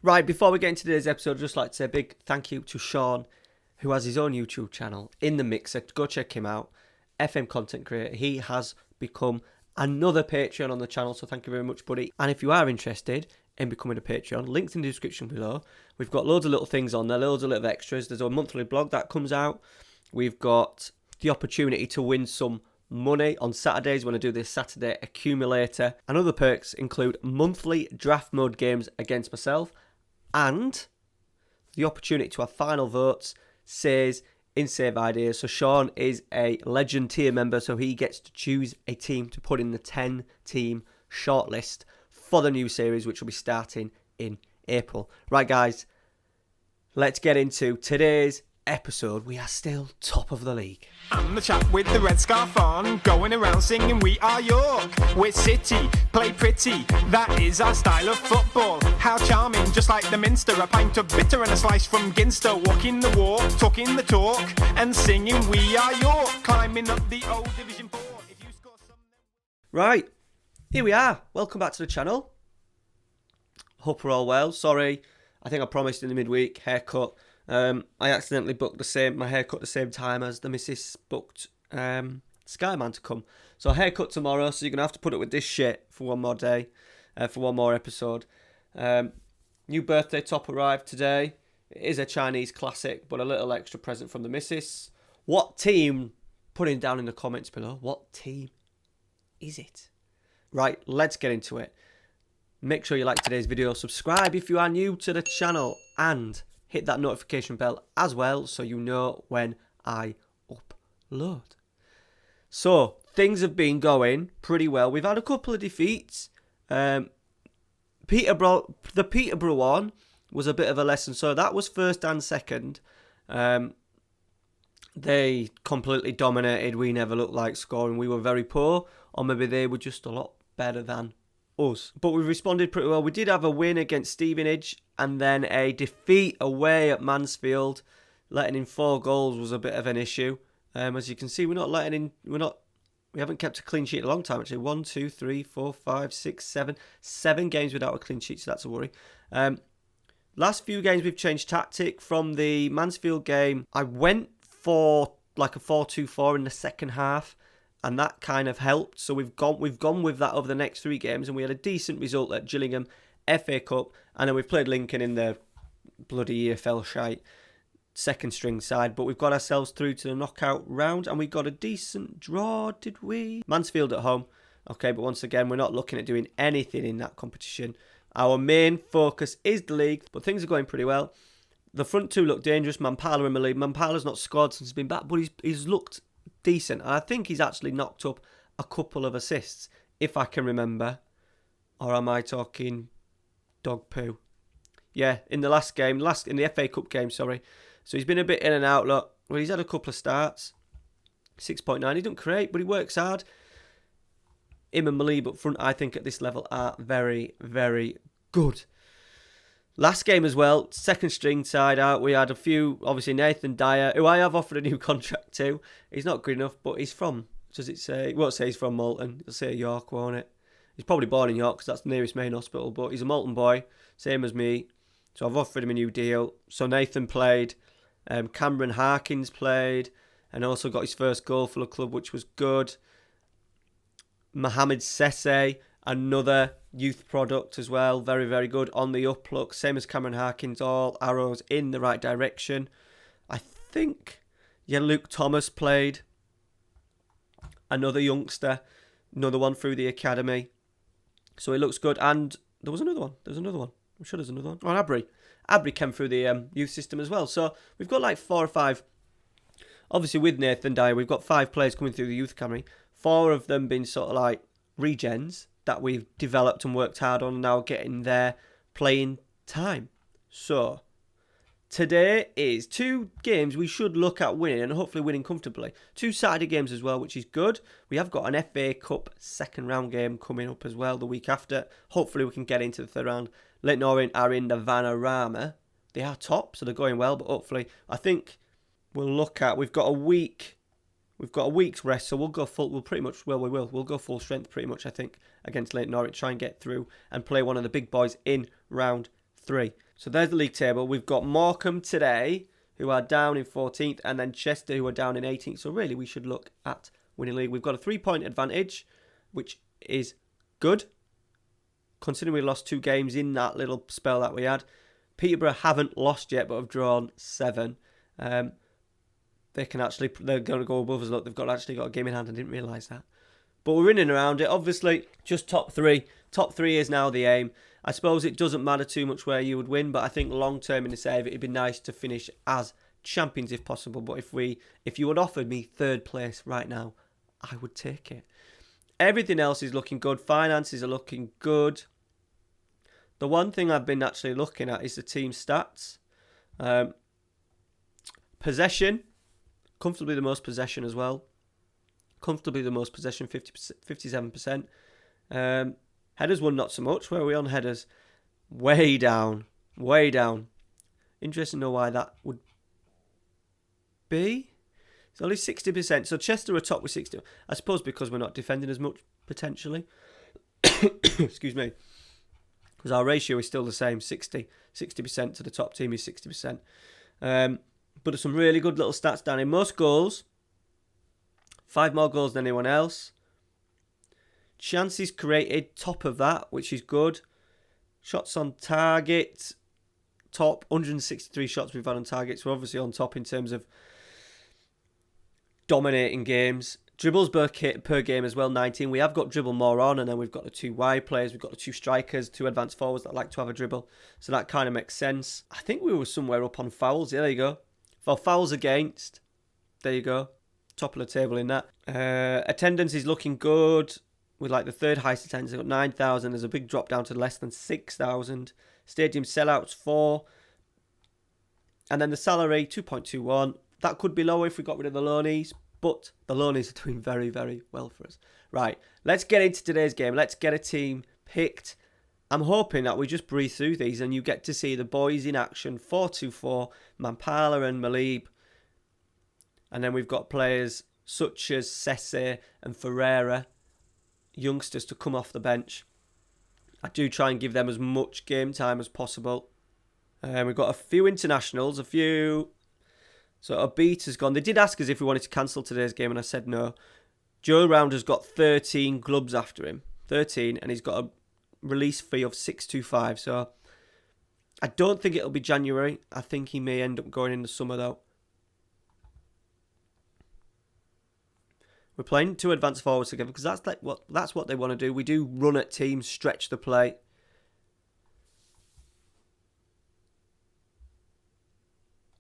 Right, before we get into today's episode, I'd just like to say a big thank you to Sean, who has his own YouTube channel, In The Mixer. Go check him out. FM content creator. He has become another Patreon on the channel, so thank you very much, buddy. And if you are interested in becoming a Patreon, links in the description below. We've got loads of little things on there, loads of little extras. There's a monthly blog that comes out. We've got the opportunity to win some money on Saturdays when I do this Saturday accumulator. And other perks include monthly draft mode games against myself and the opportunity to have final votes, says in Save Ideas. So Sean is a legend tier member, so he gets to choose a team to put in the 10-team shortlist for the new series, which will be starting in April. Right, guys, let's get into today's episode. We are still top of the league. I'm the chap with the red scarf on, going around singing we are York. We're City, play pretty, that is our style of football. How charming, just like the Minster, a pint of bitter and a slice from Ginster. Walking the walk, talking the talk, and singing we are York. Climbing up the old Division 4. If you score some... Right, here we are. Welcome back to the channel. Hope we're all well. Sorry, I think I promised in the midweek haircut. I accidentally booked my haircut the same time as the missus booked Skyman to come. So haircut tomorrow, so you're going to have to put up with this shit for one more day, for one more episode. New birthday top arrived today. It is a Chinese classic, but a little extra present from the missus. What team? Put it down in the comments below. What team is it? Right, let's get into it. Make sure you like today's video, subscribe if you are new to the channel, and hit that notification bell as well so you know when I upload. So, things have been going pretty well. We've had a couple of defeats. The Peterborough one was a bit of a lesson. So, that was first and second. They completely dominated. We never looked like scoring. We were very poor. Or maybe they were just a lot better than us. But we responded pretty well. We did have a win against Stevenage and then a defeat away at Mansfield. Letting in 4 goals was a bit of an issue. As you can see, we haven't kept a clean sheet in a long time actually. 1, 2, 3, 4, 5, 6, 7. 7 games without a clean sheet, so that's a worry. Last few games we've changed tactic. From the Mansfield game, I went for like a 4-2-4 in the second half, and that kind of helped. So we've gone with that over the next 3 games, and we had a decent result at Gillingham, FA Cup, and then we've played Lincoln in the bloody EFL shite second string side. But we've got ourselves through to the knockout round, and we got a decent draw, did we? Mansfield at home. Okay, but once again, we're not looking at doing anything in that competition. Our main focus is the league, but things are going pretty well. The front two look dangerous. Mampala in the lead. Mampala's not scored since he's been back, but he's looked decent. And I think he's actually knocked up a couple of assists, if I can remember. Or am I talking dog poo? Yeah, in the last game, in the FA Cup game, sorry. So he's been a bit in and out. Look, well, he's had a couple of starts. 6.9. He doesn't create, but he works hard. Him and Maleeb up front, I think, at this level are very, very good. Last game as well, second string side out. We had a few, obviously Nathan Dyer, who I have offered a new contract to. He's not good enough, but he's from, does it say? It won't say he's from Malton. It'll say York, won't it? He's probably born in York because that's the nearest main hospital, but he's a Malton boy, same as me. So I've offered him a new deal. So Nathan played, Cameron Harkins played, and also got his first goal for the club, which was good. Mohamed Sesse, another youth product as well, very, very good on the up look, same as Cameron Harkins, all arrows in the right direction. I think, yeah, Luke Thomas played, another youngster, another one through the academy, so it looks good. And there was another one, I'm sure there's another one. Oh, Abri came through the youth system as well. So we've got like 4 or 5, obviously with Nathan Dyer, we've got 5 players coming through the youth academy, 4 of them being sort of like regens that we've developed and worked hard on, now getting their playing time. So today is 2 games we should look at winning, and hopefully winning comfortably. 2 Saturday games as well, which is good. We have got an FA Cup second round game coming up as well the week after. Hopefully we can get into the third round. Leighton Orient are in the Vanarama. They are top, so they're going well, but hopefully I think we'll got a week's rest, so we'll go full. We'll go full strength pretty much, I think, against Leighton Orient. Try and get through and play one of the big boys in round 3. So there's the league table. We've got Markham today, who are down in 14th, and then Chester, who are down in 18th. So really, we should look at winning league. We've got a 3-point advantage, which is good, considering we lost 2 games in that little spell that we had. Peterborough haven't lost yet, but have drawn 7. They're going to go above us. Look, they've actually got a game in hand. I didn't realise that. But we're in and around it. Obviously, just top 3. Top 3 is now the aim. I suppose it doesn't matter too much where you would win, but I think long term in the save, it'd be nice to finish as champions if possible. But if you had offered me 3rd place right now, I would take it. Everything else is looking good. Finances are looking good. The one thing I've been actually looking at is the team stats. Possession, comfortably the most possession as well. Comfortably the most possession, 57%. Headers won not so much. Where are we on headers? Way down. Way down. Interesting to know why that would be. It's only 60%. So Chester are top with 60. I suppose because we're not defending as much, potentially. Excuse me. Because our ratio is still the same, 60% to the top team is 60%. But there's some really good little stats down in most goals. 5 more goals than anyone else. Chances created, top of that, which is good. Shots on target, top. 163 shots we've had on target. So we're obviously on top in terms of dominating games. Dribbles per game as well, 19. We have got dribble more on, and then we've got the 2 wide players. We've got the 2 strikers, 2 advanced forwards that like to have a dribble. So that kind of makes sense. I think we were somewhere up on fouls. Yeah, there you go. For fouls against, there you go. Top of the table in that. Attendance is looking good. With like the 3rd highest attendance, they've got 9,000. There's a big drop down to less than 6,000. Stadium sellouts 4. And then the salary 2.21. That could be lower if we got rid of the loanies. But the loanies are doing very, very well for us. Right, let's get into today's game. Let's get a team picked. I'm hoping that we just breathe through these and you get to see the boys in action. 4-2-4, Mampala and Malib. And then we've got players such as Sesse and Ferreira, youngsters to come off the bench. I do try and give them as much game time as possible. We've got a few internationals, a few... So a beat has gone. They did ask us if we wanted to cancel today's game, and I said no. Joe Rounder's got 13 clubs after him. 13, and he's got a release fee of 625. So I don't think it'll be January. I think he may end up going in the summer, though. We're playing 2 advanced forwards together because that's what they want to do. We do run at teams, stretch the play.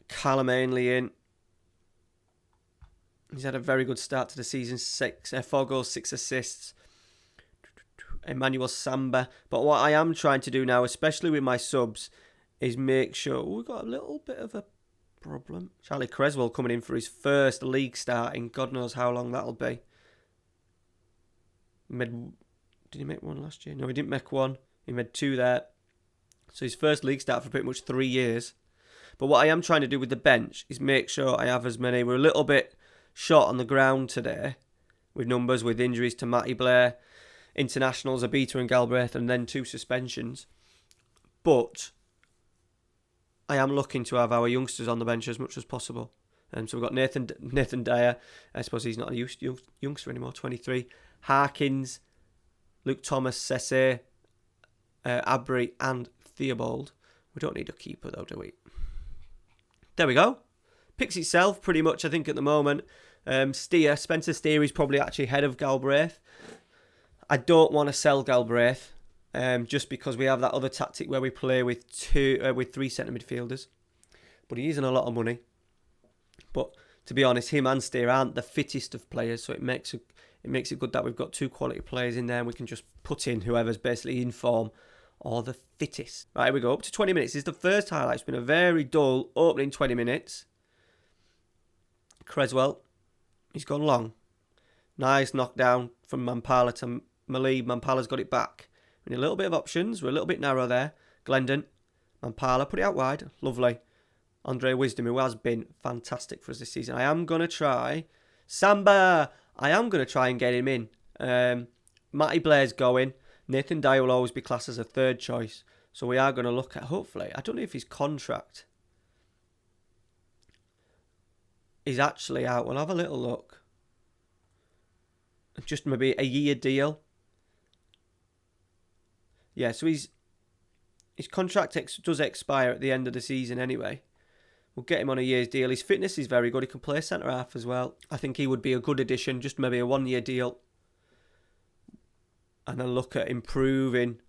Callum Ainley in. He's had a very good start to the season. 4 goals, 6 assists. Emmanuel Samba. But what I am trying to do now, especially with my subs, is make sure... we've got a little bit of a problem. Charlie Creswell coming in for his first league start in God knows how long that'll be. Did he make 1 last year? No, he didn't make 1. He made 2 there. So his first league start for pretty much 3 years. But what I am trying to do with the bench is make sure I have as many. We're a little bit short on the ground today with numbers, with injuries to Matty Blair, internationals, Abita and Galbraith, and then 2 suspensions. But I am looking to have our youngsters on the bench as much as possible. So we've got Nathan Dyer. I suppose he's not a youngster anymore, 23. Harkins, Luke Thomas, Sesse, Abri and Theobald. We don't need a keeper though, do we? There we go. Picks itself pretty much, I think, at the moment. Spencer Steer is probably actually ahead of Galbraith. I don't want to sell Galbraith just because we have that other tactic where we play with 3 centre midfielders. But he isn't a lot of money. But to be honest, him and Steer aren't the fittest of players, so it makes it good that we've got 2 quality players in there and we can just put in whoever's basically in form or the fittest. Right, here we go. Up to 20 minutes. This is the first highlight. It's been a very dull opening 20 minutes. Creswell. He's gone long. Nice knockdown from Mampala to Malib. Mampala's got it back. We need a little bit of options. We're a little bit narrow there. Glendon. Mampala. Put it out wide. Lovely. Andre Wisdom, who has been fantastic for us this season. I am going to try. Samba! I am going to try and get him in. Matty Blair's going. Nathan Dyer will always be classed as a 3rd choice. So we are going to look at, hopefully, I don't know if his contract is actually out. We'll have a little look. Just maybe a year deal. Yeah, so his contract does expire at the end of the season anyway. We'll get him on a year's deal. His fitness is very good. He can play centre-half as well. I think he would be a good addition, just maybe a one-year deal. And then look at improving,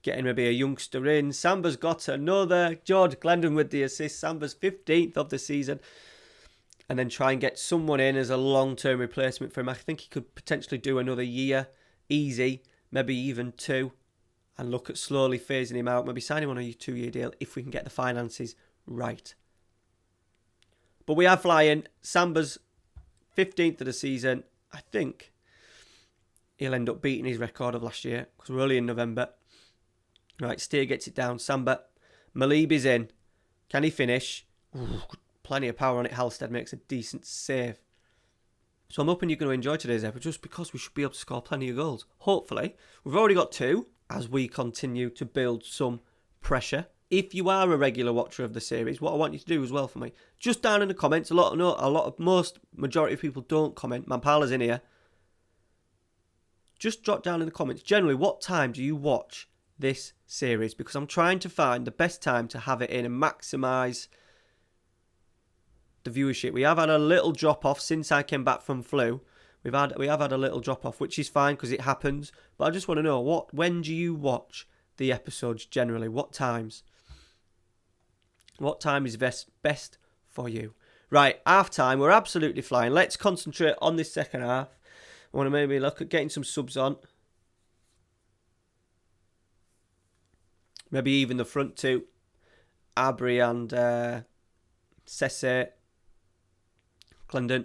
getting maybe a youngster in. Samba's got another. George Glendon with the assist. Samba's 15th of the season. And then try and get someone in as a long-term replacement for him. I think he could potentially do another year. Easy. Maybe even 2. And look at slowly phasing him out. Maybe sign him on a 2-year deal if we can get the finances right. But we are flying. Samba's 15th of the season. I think he'll end up beating his record of last year because we're only in November. Right, Steer gets it down. Samba. Malib is in. Can he finish? Ooh, plenty of power on it. Halstead makes a decent save. So I'm hoping you're going to enjoy today's episode just because we should be able to score plenty of goals. Hopefully. We've already got 2 as we continue to build some pressure. If you are a regular watcher of the series, what I want you to do as well for me, just down in the comments, majority of people don't comment. Mampala's in here. Just drop down in the comments. Generally, what time do you watch this series? Because I'm trying to find the best time to have it in and maximise the viewership. We have had a little drop off since I came back from flu. We have had a little drop off, which is fine because it happens. But I just want to know when do you watch the episodes generally? What times? What time is best for you? Right, half time. We're absolutely flying. Let's concentrate on this second half. I want to maybe look at getting some subs on. Maybe even the front 2. Abri and Sesse. Glendon.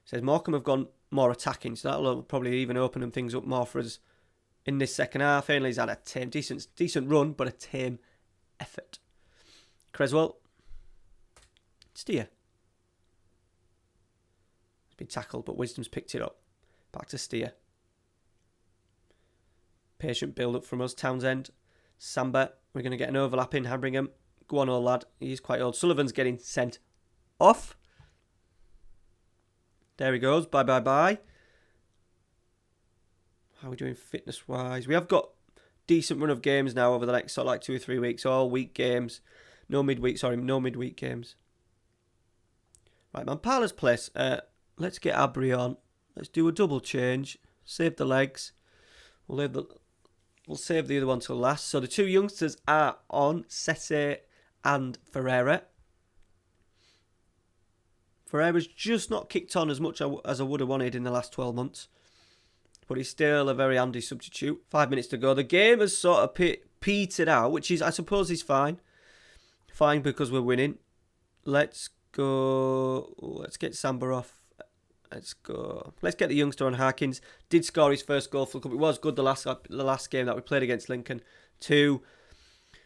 Says Markham have gone more attacking, so that'll probably even open things up more for us in this second half. Ainley's had a tame, decent run, but a tame effort. Creswell. Steer. It's been tackled, but Wisdom's picked it up. Back to Steer. Patient build-up from us. Townsend. Samba. We're going to get an overlap in Habringham. Go on, old lad. He's quite old. Sullivan's getting sent off. There he goes. Bye. How are we doing fitness-wise? We have got decent run of games now over the next 2 or 3 weeks. All week games. No midweek games. Right, Mampala's place. Let's get Abri on. Let's do a double change. Save the legs. We'll save the other one till last. So the 2 youngsters are on. Sesse and Ferreira. Ferreira's just not kicked on as much as I would have wanted in the last 12 months. But he's still a very handy substitute. 5 minutes to go. The game has sort of petered out, which is, I suppose, is fine. Fine because we're winning. Let's go. Let's get Samba off. Let's go. Let's get the youngster on. Harkins did score his first goal for the club. It was good the last game that we played against Lincoln. 2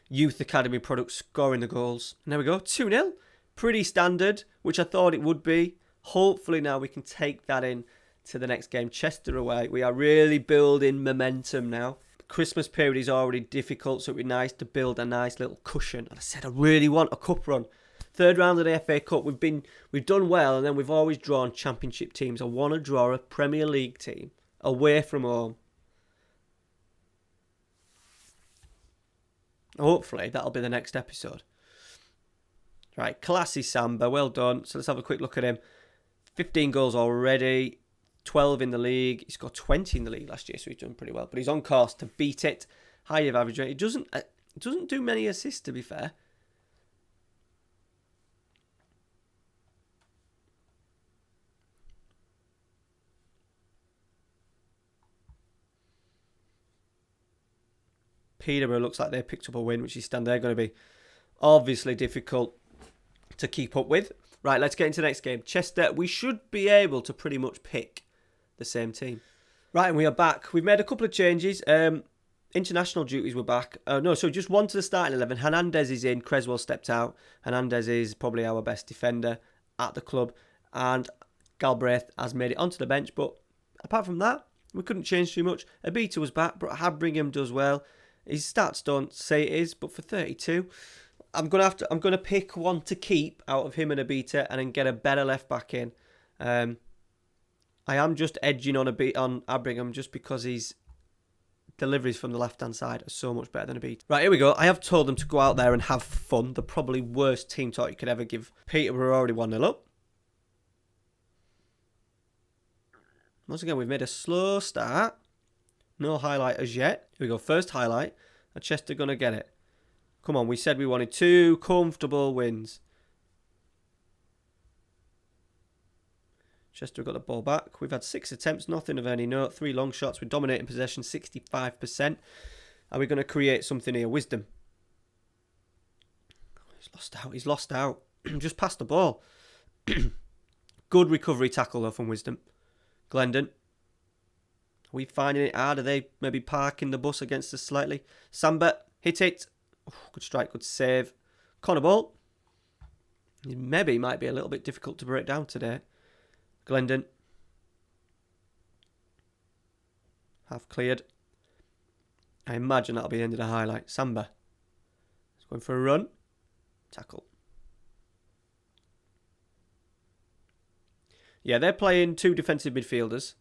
youth academy products scoring the goals. And there we go. 2-0. Pretty standard, which I thought it would be. Hopefully now we can take that in to the next game. Chester away. We are really building momentum now. The Christmas period is already difficult, so it would be nice to build a nice little cushion. And I said I really want a cup run. 3rd round of the FA Cup. We've done well, and then we've always drawn championship teams. I want to draw a Premier League team away from home. Hopefully that'll be the next episode. Right, classy Samba, well done. So let's have a quick look at him. 15 goals already, 12 in the league. He scored 20 in the league last year, so he's done pretty well. But he's on course to beat it. High of average rate. He doesn't do many assists, to be fair. Peterborough looks like they picked up a win, which is they're going to be obviously difficult to keep up with. Right, let's get into the next game. Chester, we should be able to pretty much pick the same team. Right, and we are back. We've made a couple of changes. International duties were back. Just one to the starting 11. Hernandez is in. Creswell stepped out. Hernandez is probably our best defender at the club. And Galbraith has made it onto the bench. But apart from that, We couldn't change too much. Abita was back, but Habringham does well. His stats don't say it is, but for 32, I'm gonna pick one to keep out of him and Abita, and then get a better left back in. I am just edging on Habringham just because his deliveries from the left-hand side are so much better than Abita. Right, here we go. I have told them to go out there and have fun. The probably worst team talk you could ever give. Peterborough already 1-0 up. Once again, we've made a slow start. No highlight as yet. Here we go. First highlight. Are Chester going to get it? Come on. We said we wanted 2 comfortable wins. Chester got the ball back. We've had 6 attempts. Nothing of any note. 3 long shots. We're dominating possession. 65%. Are we going to create something here? Wisdom. He's lost out. He's lost out. Just passed the ball. Good recovery tackle though from Wisdom. Glendon. Are we finding it hard? Are they maybe parking the bus against us slightly? Samba, hit it. Oh, good strike, good save. Corner ball. Maybe might be a little bit difficult to break down today. Glendon. Half cleared. I imagine that'll be the end of the highlight. Samba. He's going for a run. Tackle. Yeah, they're playing 2 defensive midfielders.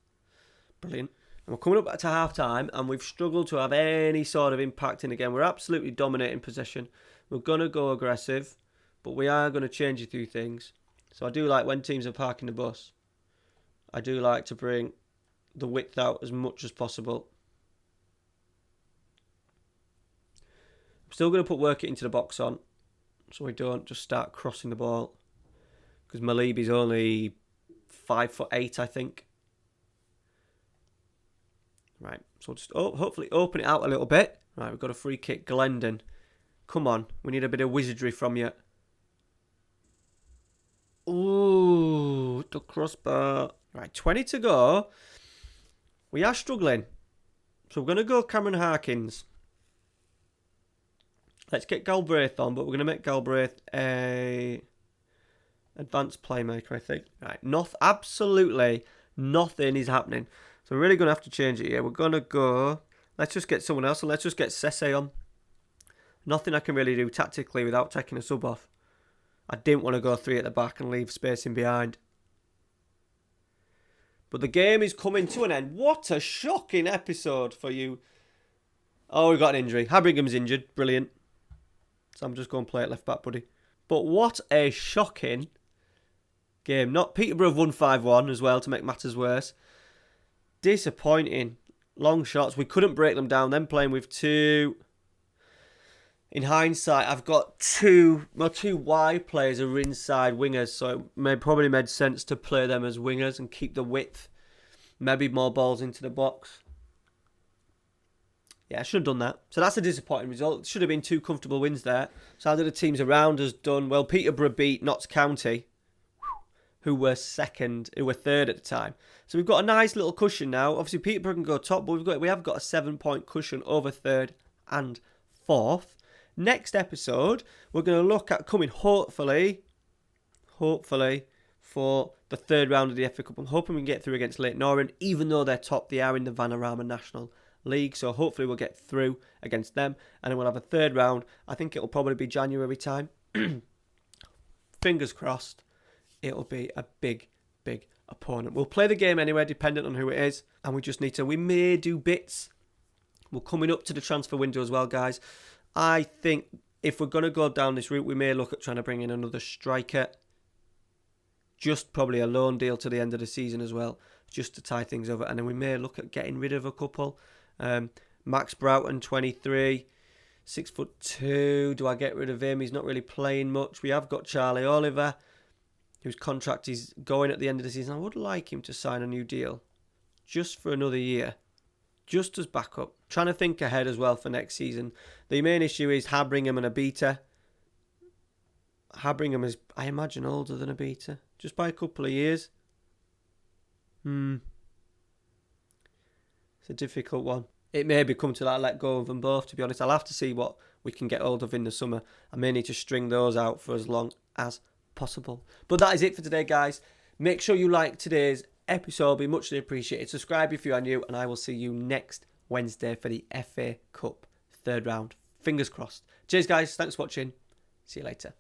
Brilliant. And we're coming up to half-time, and we've struggled to have any sort of impact. And again, we're absolutely dominating possession. We're going to go aggressive, but we are going to change a few things. So I do like when teams are parking the bus, I do like to bring the width out as much as possible. I'm still going to put work it into the box on, so we don't just start crossing the ball. Because Malibi's only 5'8", I think. Right, so we'll just hopefully open it out a little bit. Right, we've got a free kick. Glendon. Come on, we need a bit of wizardry from you. Ooh, the crossbar. Right, 20 to go. We are struggling. So we're going to go Cameron Harkins. Let's get Galbraith on, but we're going to make Galbraith a advanced playmaker, I think. Right, absolutely nothing is happening. So we're really going to have to change it here. We're going to go... Let's just get someone else, and let's just get Sese on. Nothing I can really do tactically without taking a sub off. I didn't want to go 3 at the back and leave space in behind. But the game is coming to an end. What a shocking episode for you. Oh, we've got an injury. Habringham's injured. Brilliant. So I'm just going to play at left back, buddy. But what a shocking game. Not Peterborough have won 5-1 as well to make matters worse. Disappointing. Long shots. We couldn't break them down. Then playing with 2... In hindsight, I've got my 2 wide players are inside wingers, so it probably made sense to play them as wingers and keep the width. Maybe more balls into the box. Yeah, I should have done that. So that's a disappointing result. Should have been 2 comfortable wins there. So how did the teams around us done? Well, Peterborough beat Notts County, who were third at the time. So we've got a nice little cushion now. Obviously, Peterborough can go top, but we have got a 7-point cushion over 3rd and 4th. Next episode, we're going to look at coming hopefully for the 3rd round of the FA Cup. I'm hoping we can get through against Leyton Orient. Even though they're top, they are in the Vanarama National League. So hopefully we'll get through against them. And then we'll have a 3rd round. I think it'll probably be January time. Fingers crossed. It'll be a big, big opponent. We'll play the game anyway, dependent on who it is. And we may do bits. We're coming up to the transfer window as well, guys. I think if we're going to go down this route, we may look at trying to bring in another striker. Just probably a loan deal to the end of the season as well, just to tie things over. And then we may look at getting rid of a couple. Max Broughton, 23, 6'2". Do I get rid of him? He's not really playing much. We have got Charlie Oliver, whose contract is going at the end of the season. I would like him to sign a new deal just for another year. Just as backup. Trying to think ahead as well for next season. The main issue is Habringham and Abita. Habringham is, I imagine, older than Abita. Just by a couple of years. It's a difficult one. It may become to that let go of them both, to be honest. I'll have to see what we can get hold of in the summer. I may need to string those out for as long as possible. But that is it for today, guys. Make sure you like today's episode will be muchly appreciated. Subscribe if you are new, and I will see you next Wednesday for the FA Cup third round. Fingers crossed. Cheers, guys. Thanks for watching. See you later.